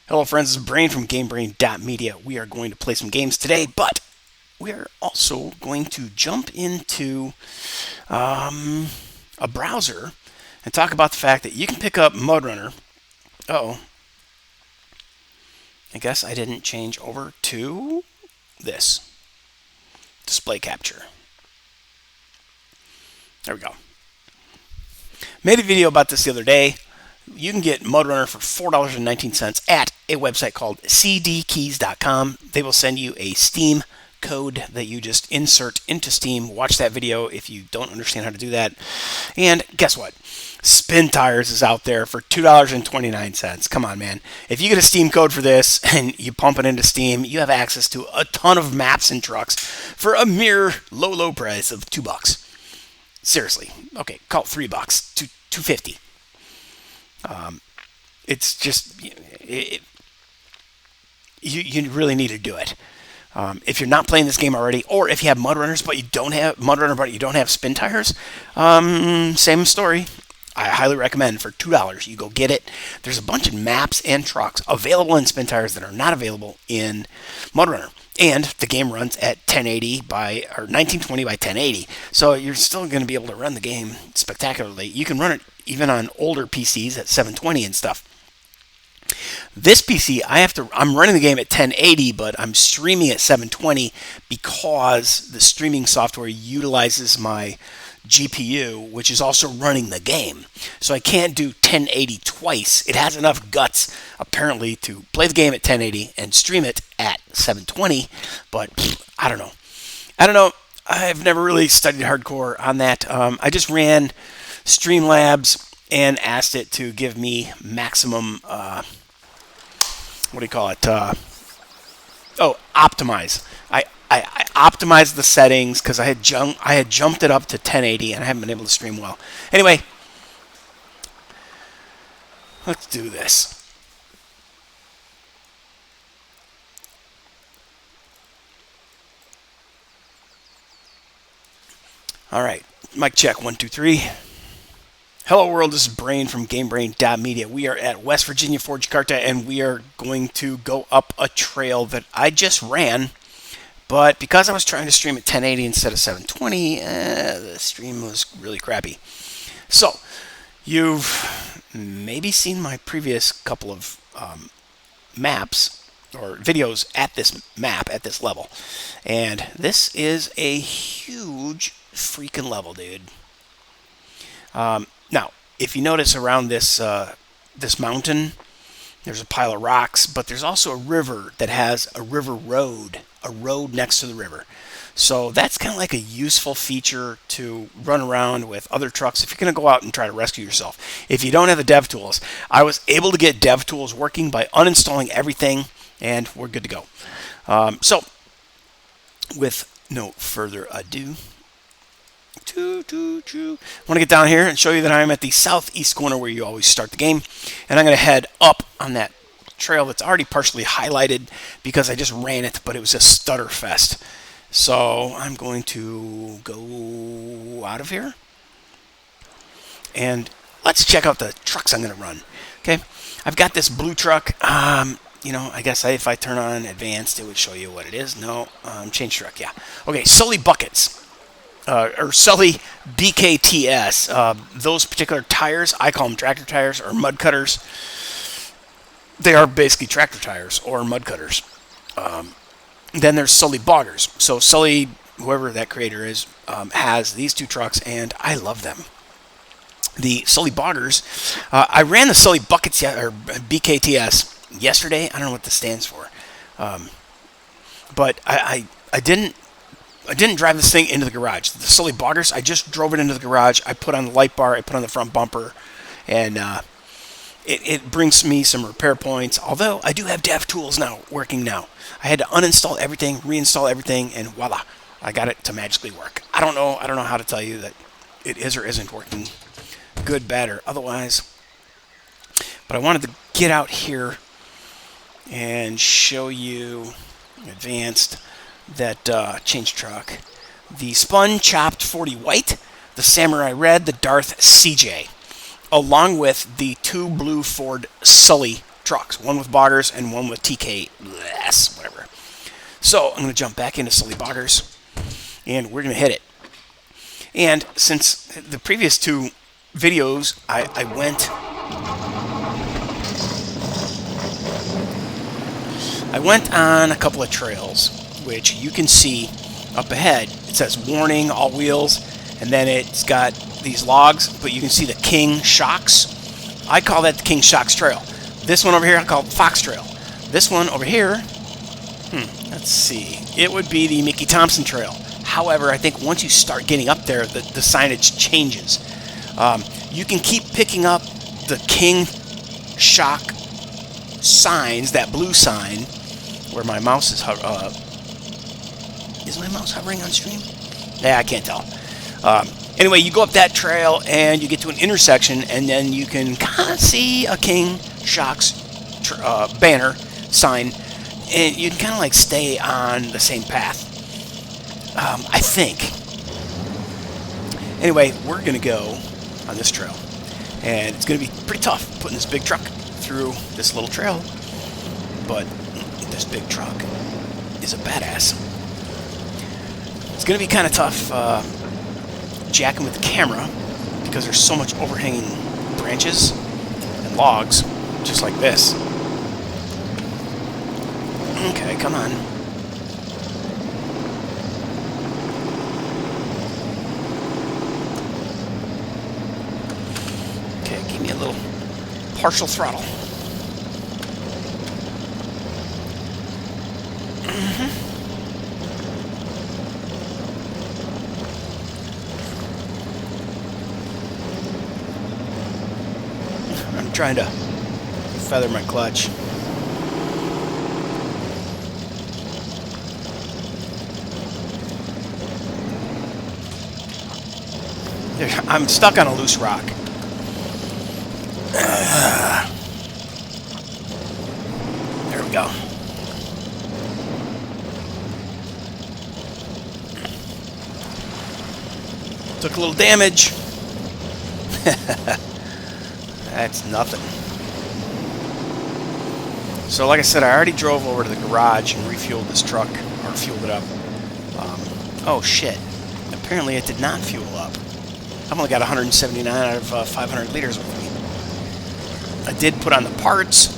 Hello friends, this is Brain from GameBrain.media. We are going to play some games today, but we're also going to jump into a browser and talk about the fact that you can pick up Mudrunner. Uh-oh. I guess I didn't change over to this. Display capture. There we go. Made a video about this the other day. You can get Mudrunner for $4.19 at a website called cdkeys.com. They will send you a Steam code that you just insert into Steam. Watch that video if you don't understand how to do that. And guess what? Spintires is out there for $2.29. Come on, man. If you get a Steam code for this and you pump it into Steam, you have access to a ton of maps and trucks for a mere low price of $2. Seriously. Okay, call it $3. $2.50. It's just you really need to do it. If you're not playing this game already, or if you have Mudrunners but you don't have Mudrunner but you don't have Spintires, same story. I highly recommend for $2 you go get it. There's a bunch of maps and trucks available in Spintires that are not available in Mudrunner. And the game runs at 1080 or 1920 by 1080. So you're still going to be able to run the game spectacularly. You can run it even on older PCs at 720 and stuff. This PC, I'm running the game at 1080, but I'm streaming at 720 because the streaming software utilizes my GPU, which is also running the game. So I can't do 1080 twice. It has enough guts, apparently, to play the game at 1080 and stream it at 720, but I don't know. I've never really studied hardcore on that. I just ran Streamlabs and asked it to give me maximum, optimize. I optimized the settings because I had jumped it up to 1080 and I haven't been able to stream well. Anyway, let's do this. All right, mic check 1 2 3. Hello world, this is Brain from GameBrain.media. We are at West Virginia for Jakarta, and we are going to go up a trail that I just ran. But because I was trying to stream at 1080 instead of 720, the stream was really crappy. So, you've maybe seen my previous couple of maps or videos at this map, at this level. And this is a huge freaking level, dude. Now, if you notice around this this mountain, there's a pile of rocks, but there's also a river that has a road next to the river. So that's kind of like a useful feature to run around with other trucks if you're going to go out and try to rescue yourself. If you don't have the dev tools, I was able to get dev tools working by uninstalling everything, and we're good to go. So, with no further ado, I want to get down here and show you that I'm at the southeast corner where you always start the game, and I'm going to head up on that trail that's already partially highlighted because I just ran it, but it was a stutter fest. So I'm going to go out of here and let's check out the trucks I'm going to run. Okay, I've got this blue truck. I guess if I turn on advanced, it would show you what it is. No, change truck. Yeah. Okay, Sully buckets. Or Sully BKTS. Those particular tires, I call them tractor tires or mud cutters. They are basically tractor tires or mud cutters. Then there's Sully boggers. So Sully, whoever that creator is, has these two trucks, and I love them. The Sully boggers, I ran the Sully buckets or BKTS yesterday. I don't know what this stands for, but I didn't drive this thing into the garage. The Sully boggers, I just drove it into the garage. I put on the light bar, I put on the front bumper, and it brings me some repair points. Although I do have dev tools now working now. I had to uninstall everything, reinstall everything, and voila, I got it to magically work. I don't know how to tell you that it is or isn't working, good, bad, or otherwise. But I wanted to get out here and show you advanced that change truck, the Spun Chopped 40 White, the Samurai Red, the Darth CJ, along with the two blue Ford Sully trucks, one with boggers and one with TK, whatever. So I'm going to jump back into Sully Boggers, and we're going to hit it. And since the previous two videos, I went on a couple of trails, which you can see up ahead. It says warning, all wheels, and then it's got these logs, but you can see the King Shocks. I call that the King Shocks Trail. This one over here, I call it Fox Trail. This one over here, let's see, it would be the Mickey Thompson Trail. However, I think once you start getting up there, the signage changes. You can keep picking up the King Shock signs, that blue sign, where my mouse is my mouse hovering on stream? Yeah, I can't tell. Anyway, you go up that trail and you get to an intersection, and then you can kind of see a King Shocks banner sign, and you can kind of like stay on the same path. I think. Anyway, we're going to go on this trail, and it's going to be pretty tough putting this big truck through this little trail, but this big truck is a badass. It's going to be kind of tough jacking with the camera because there's so much overhanging branches and logs, just like this. Okay, come on. Okay, give me a little partial throttle. I'm trying to feather my clutch. I'm stuck on a loose rock. There we go. Took a little damage. That's nothing. So like I said, I already drove over to the garage and refueled this truck, or fueled it up. Oh shit. Apparently it did not fuel up. I've only got 179 out of 500 liters with me. I did put on the parts,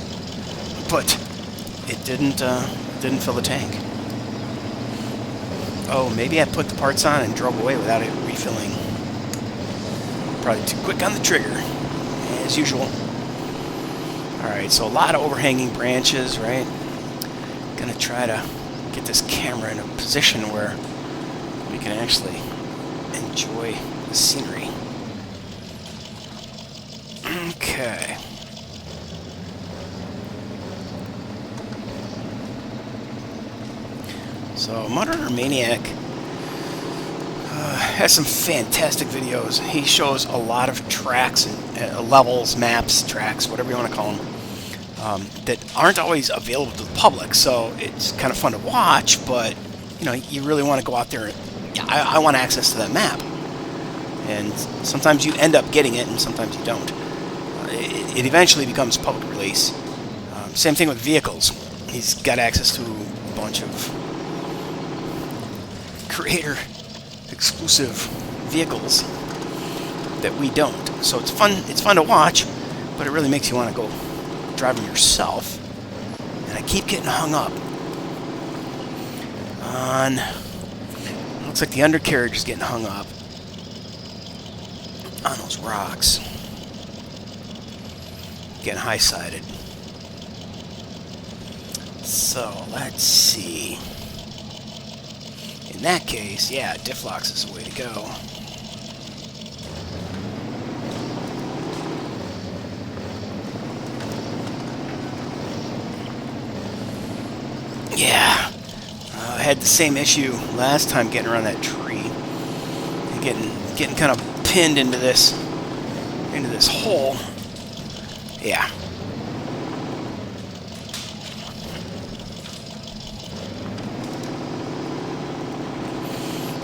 but it didn't fill the tank. Oh, maybe I put the parts on and drove away without it refilling. Probably too quick on the trigger, as usual. Alright, so a lot of overhanging branches, right? Gonna try to get this camera in a position where we can actually enjoy the scenery. Okay. So Mudrunner Maniac has some fantastic videos. He shows a lot of tracks and levels, maps, tracks, whatever you want to call them, that aren't always available to the public. So it's kind of fun to watch, but you know, you really want to go out there and, yeah, I want access to that map. And sometimes you end up getting it, and sometimes you don't. It eventually becomes public release. Same thing with vehicles. He's got access to a bunch of creator exclusive vehicles that we don't. So it's fun to watch, but it really makes you want to go drive them yourself. And I keep getting hung up on, looks like the undercarriage is getting hung up on those rocks. Getting high-sided. So let's see. In that case, yeah, diff locks is the way to go. Yeah, I had the same issue last time getting around that tree, and getting kind of pinned into this hole. Yeah.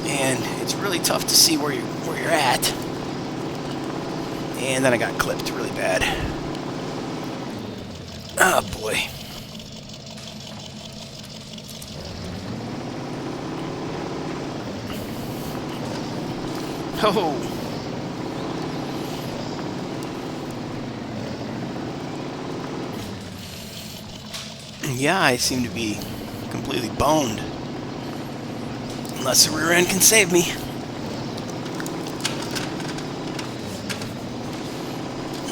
And it's really tough to see where you're at. And then I got clipped really bad. Oh boy. Oh. Yeah, I seem to be completely boned. Unless the rear end can save me.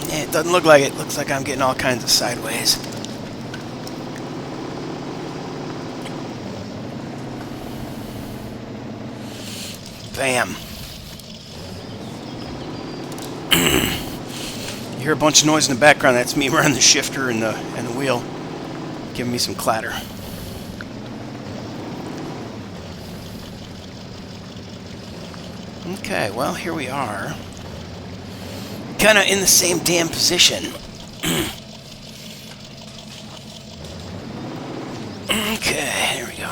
Yeah, it doesn't look like it. Looks like I'm getting all kinds of sideways. Bam. You hear a bunch of noise in the background. That's me running the shifter and the wheel, giving me some clatter. Okay, well, here we are. Kind of in the same damn position. Okay, here we go.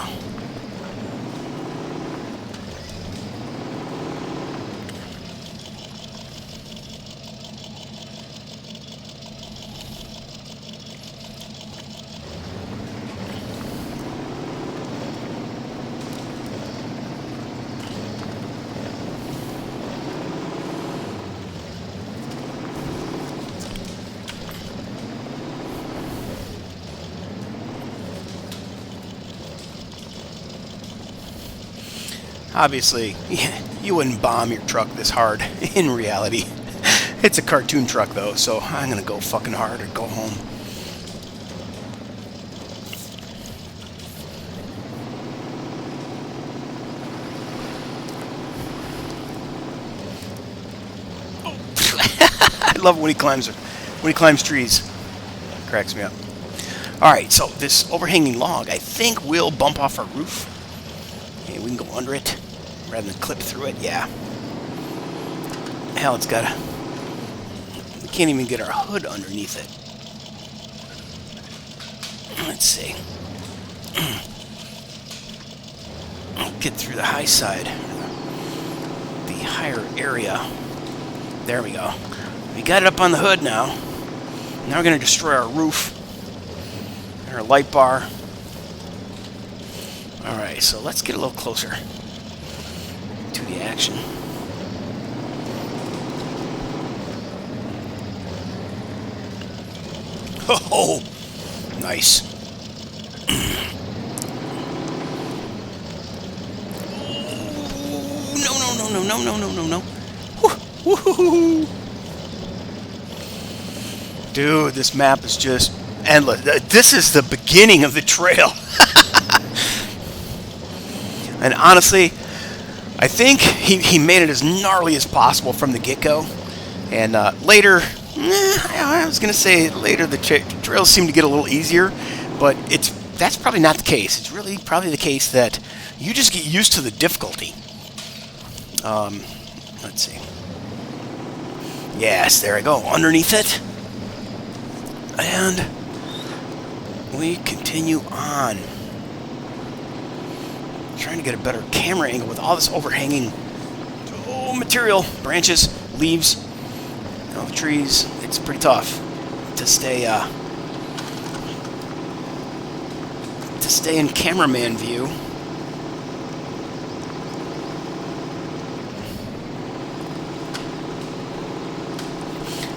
Obviously, you wouldn't bomb your truck this hard in reality. It's a cartoon truck though, so I'm gonna go fucking hard or go home. I love it when he climbs trees. Cracks me up. Alright, so this overhanging log, I think, will bump off our roof. Okay, we can go under it rather than clip through it. Yeah. Hell, it's got a... We can't even get our hood underneath it. Let's see. Get through the high side. The higher area. There we go. We got it up on the hood now. Now we're going to destroy our roof. And our light bar. Alright, so let's get a little closer to the action. Oh, nice. No. Woo-hoo-hoo. Dude, this map is just endless. This is the beginning of the trail. And honestly, I think he made it as gnarly as possible from the get-go. And later, I was going to say later the trails seem to get a little easier, but that's probably not the case. It's really probably the case that you just get used to the difficulty. Let's see. Yes, there I go, underneath it. And we continue on. Trying to get a better camera angle with all this overhanging material, branches, leaves, all the trees. It's pretty tough to stay in cameraman view.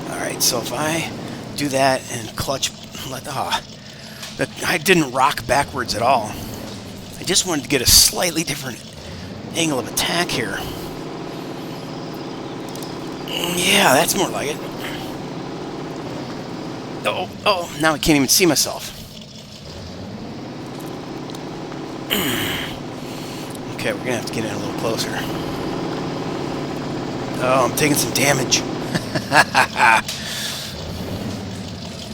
Alright, so if I do that and clutch, I didn't rock backwards at all. I just wanted to get a slightly different angle of attack here. Yeah, that's more like it. Oh, now I can't even see myself. Okay, we're gonna have to get in a little closer. Oh, I'm taking some damage.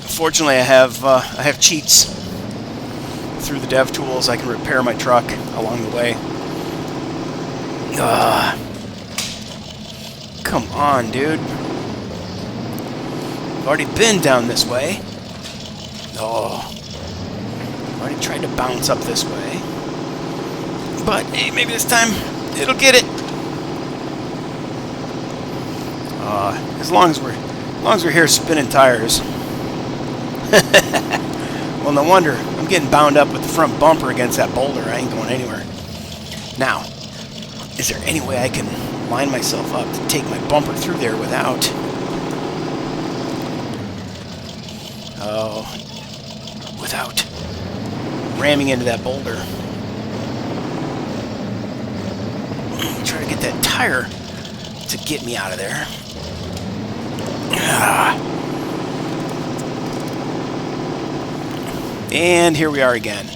Fortunately, I have cheats through the dev tools. I can repair my truck along the way. Come on, dude. I've already been down this way. Oh, I've already tried to bounce up this way. But hey, maybe this time it'll get it. As long as we're here spinning tires. Well, no wonder. I'm getting bound up with the front bumper against that boulder. I ain't going anywhere. Now, is there any way I can line myself up to take my bumper through there without... without ramming into that boulder? Try to get that tire to get me out of there. And here we are again.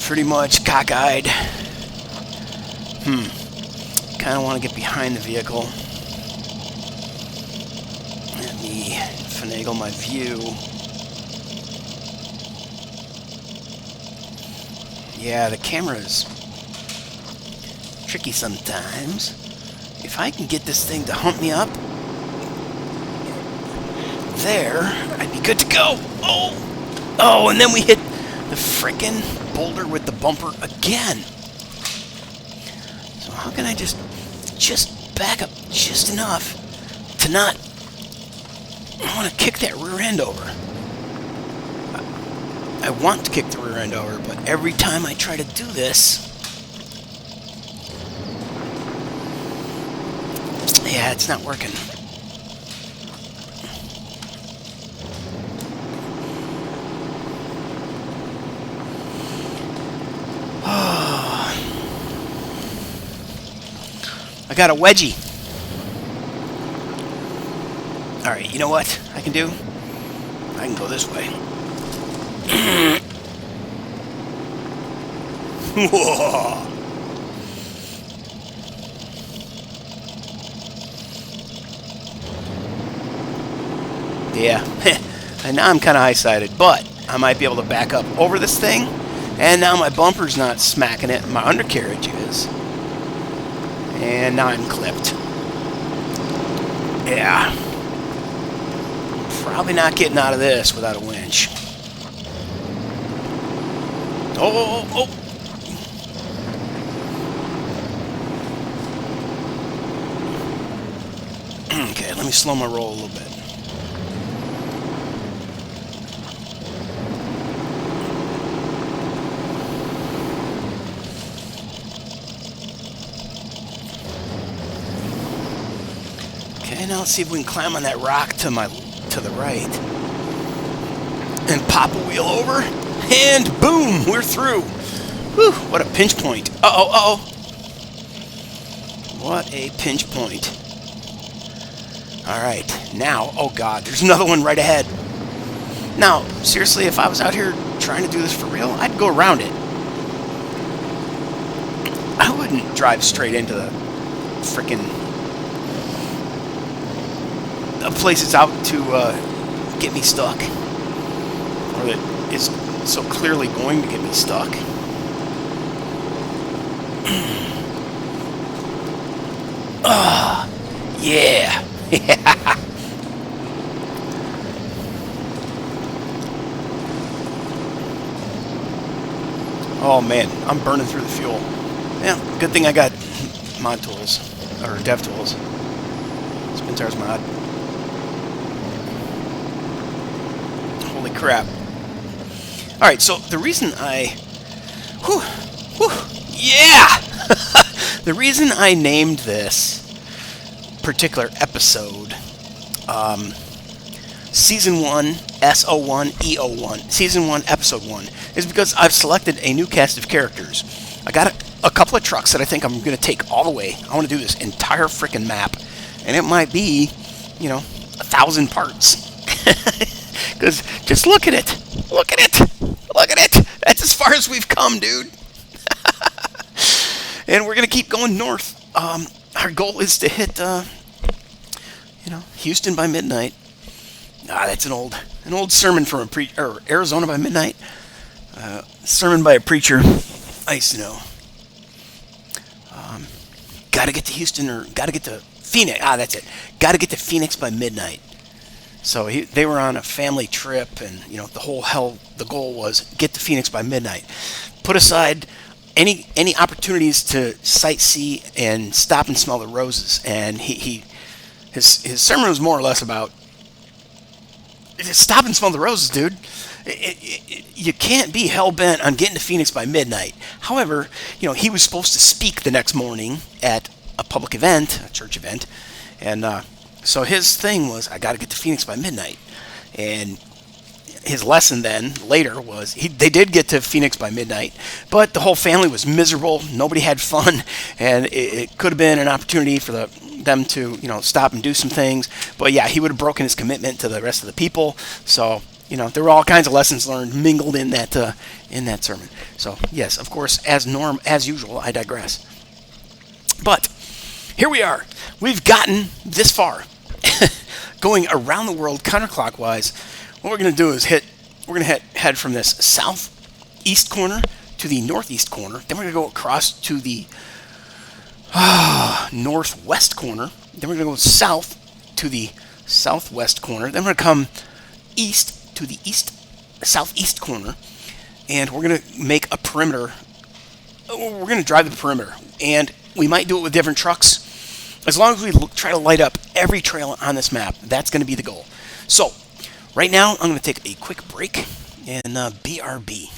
Pretty much cockeyed. Kind of want to get behind the vehicle. Let me finagle my view. Yeah, the camera's tricky sometimes. If I can get this thing to hump me up there, I'd be good to go. Oh, and then we hit the frickin' boulder with the bumper again. So how can I just back up just enough to not... I want to kick that rear end over. I want to kick the rear end over, but every time I try to do this... yeah, it's not working. I got a wedgie. Alright, you know what I can do? I can go this way. Whoa. Yeah, and now I'm kind of high-sided, but I might be able to back up over this thing, and now my bumper's not smacking it, my undercarriage is. And now I'm clipped. Yeah. Probably not getting out of this without a winch. Oh. Okay, let me slow my roll a little bit. Okay, now let's see if we can climb on that rock to the right. And pop a wheel over. And boom, we're through. Whew, what a pinch point. Uh-oh. What a pinch point. Alright, now, oh god, there's another one right ahead. Now, seriously, if I was out here trying to do this for real, I'd go around it. I wouldn't drive straight into the frickin' a place that's out to get me stuck. Or that is so clearly going to get me stuck. Yeah. Oh man, I'm burning through the fuel. Yeah, good thing I got mod tools, or dev tools. SpintiresMod. Holy crap. Alright, so the reason I... yeah! The reason I named this particular episode Season 1 SO1 EO1, Season 1 Episode 1, is because I've selected a new cast of characters. I got a couple of trucks that I think I'm going to take all the way. I want to do this entire frickin' map, and it might be, 1,000 parts. Because just look at it. Look at it. Look at it. That's as far as we've come, dude. And we're going to keep going north. Our goal is to hit, Houston by midnight. That's an old sermon from a preacher, or Arizona by midnight. Sermon by a preacher. I used to know. Gotta get to Houston, or gotta get to Phoenix. That's it. Gotta get to Phoenix by midnight. So they were on a family trip, and the goal was get to Phoenix by midnight. Put aside any opportunities to sightsee and stop and smell the roses. And his sermon was more or less about stop and smell the roses, dude. You can't be hell-bent on getting to Phoenix by midnight. However, he was supposed to speak the next morning at a public event, a church event, and so his thing was, I got to get to Phoenix by midnight. And his lesson then later was they did get to Phoenix by midnight, but the whole family was miserable. Nobody had fun, and it could have been an opportunity for them to stop and do some things. But yeah, he would have broken his commitment to the rest of the people. So there were all kinds of lessons learned mingled in that sermon. So yes, of course, as usual, I digress. But here we are. We've gotten this far, going around the world counterclockwise. What we're going to do is we're going to head from this southeast corner to the northeast corner. Then we're going to go across to the northwest corner. Then we're going to go south to the southwest corner. Then we're going to come east to the southeast corner. And we're going to make a perimeter. We're going to drive the perimeter. And we might do it with different trucks. As long as we try to light up every trail on this map, that's going to be the goal. So, right now, I'm going to take a quick break and BRB.